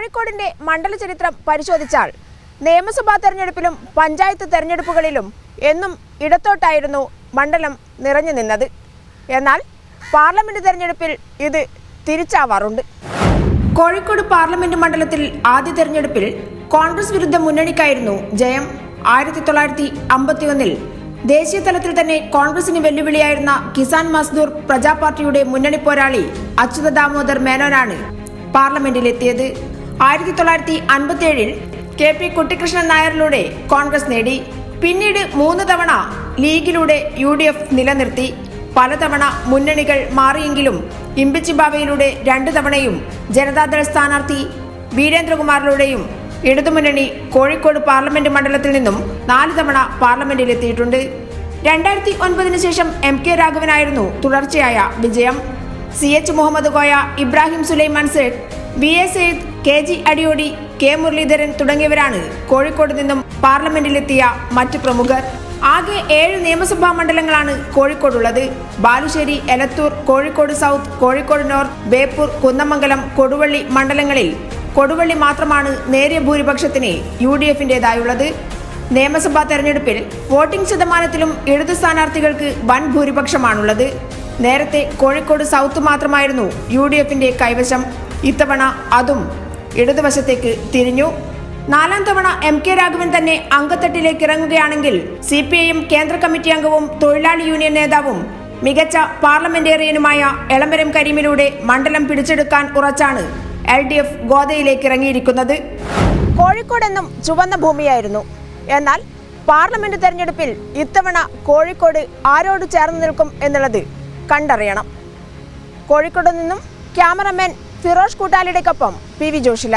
കോഴിക്കോടിന്റെ മണ്ഡല ചരിത്രം പരിശോധിച്ചാൽ നിയമസഭാ തെരഞ്ഞെടുപ്പിലും പഞ്ചായത്ത് തെരഞ്ഞെടുപ്പുകളിലും എന്നും ഇടത്തോട്ടായിരുന്നു മണ്ഡലം നിറഞ്ഞു നിന്നത്. എന്നാൽ പാർലമെന്റ് തെരഞ്ഞെടുപ്പിൽ ഇത് തിരിച്ചാവാറുണ്ട്. കോഴിക്കോട് പാർലമെന്റ് മണ്ഡലത്തിൽ ആദ്യ തെരഞ്ഞെടുപ്പിൽ കോൺഗ്രസ് വിരുദ്ധ മുന്നണിക്കായിരുന്നു ജയം. 1951-ൽ ദേശീയ തലത്തിൽ തന്നെ കോൺഗ്രസിന് വെല്ലുവിളിയായിരുന്ന കിസാൻ മസ്ദൂർ പ്രജാ പാർട്ടിയുടെ മുന്നണി പോരാളി അച്യുത ദാമോദർ മേനോനാണ് പാർലമെന്റിലെത്തിയത്. 1957-ൽ KP കുട്ടിക്കൃഷ്ണൻ നായരിലൂടെ കോൺഗ്രസ് നേടി. പിന്നീട് 3 തവണ ലീഗിലൂടെ UDF നിലനിർത്തി. പലതവണ മുന്നണികൾ മാറിയെങ്കിലും ഇമ്പിച്ചി ബാവയിലൂടെ 2 തവണയും ജനതാദൾ സ്ഥാനാർത്ഥി വീരേന്ദ്രകുമാറിലൂടെയും ഇടതുമുന്നണി കോഴിക്കോട് പാർലമെന്റ് മണ്ഡലത്തിൽ നിന്നും 4 തവണ പാർലമെന്റിലെത്തിയിട്ടുണ്ട്. 2009-ന് ശേഷം MK രാഘവനായിരുന്നു തുടർച്ചയായ വിജയം. CH Muhammad Koya, Ibrahim Sulaiman Sait, BA Syed, KG Adiyodi, K Muraleedharan തുടങ്ങിയവരാണ് കോഴിക്കോട് നിന്നും പാർലമെന്റിലെത്തിയ മറ്റ് പ്രമുഖർ. ആകെ 7 നിയമസഭാ മണ്ഡലങ്ങളാണ് കോഴിക്കോടുള്ളത്. ബാലുശ്ശേരി, എലത്തൂർ, കോഴിക്കോട് സൗത്ത്, കോഴിക്കോട് നോർത്ത്, ബേപ്പൂർ, കുന്നമംഗലം, കൊടുവള്ളി മണ്ഡലങ്ങളിൽ കൊടുവള്ളി മാത്രമാണ് നേരിയ ഭൂരിപക്ഷത്തിന് UDF-ന്റേതായുള്ളത്. നിയമസഭാ തെരഞ്ഞെടുപ്പിൽ വോട്ടിംഗ് ശതമാനത്തിലും ഇടതു സ്ഥാനാർത്ഥികൾക്ക് വൻ ഭൂരിപക്ഷമാണുള്ളത്. നേരത്തെ കോഴിക്കോട് സൗത്ത് മാത്രമായിരുന്നു UDF-ന്റെ കൈവശം. ഇത്തവണ അതും ഇടതുവശത്തേക്ക് തിരിഞ്ഞു. 4ാം തവണ MK രാഘവൻ തന്നെ അങ്കത്തട്ടിലേക്ക് ഇറങ്ങുകയാണെങ്കിൽ CPIM കേന്ദ്ര കമ്മിറ്റി അംഗവും തൊഴിലാളി യൂണിയൻ നേതാവും മികച്ച പാർലമെന്റേറിയനുമായ എളമരം കരീമിലൂടെ മണ്ഡലം പിടിച്ചെടുക്കാൻ ഉറച്ചാണ് LDF ഗോദയിലേക്ക് ഇറങ്ങിയിരിക്കുന്നത്. കോഴിക്കോടെന്നും ചുവന്ന ഭൂമിയായിരുന്നു. എന്നാൽ പാർലമെന്റ് തെരഞ്ഞെടുപ്പിൽ ഇത്തവണ കോഴിക്കോട് ആരോട് ചേർന്ന് നിൽക്കും എന്നുള്ളത് കണ്ടറിയണം. കോഴിക്കോട് നിന്നും ക്യാമറമാൻ ഫിറോഷ് കൂട്ടാലിയുടെക്കൊപ്പം PV ജോഷില.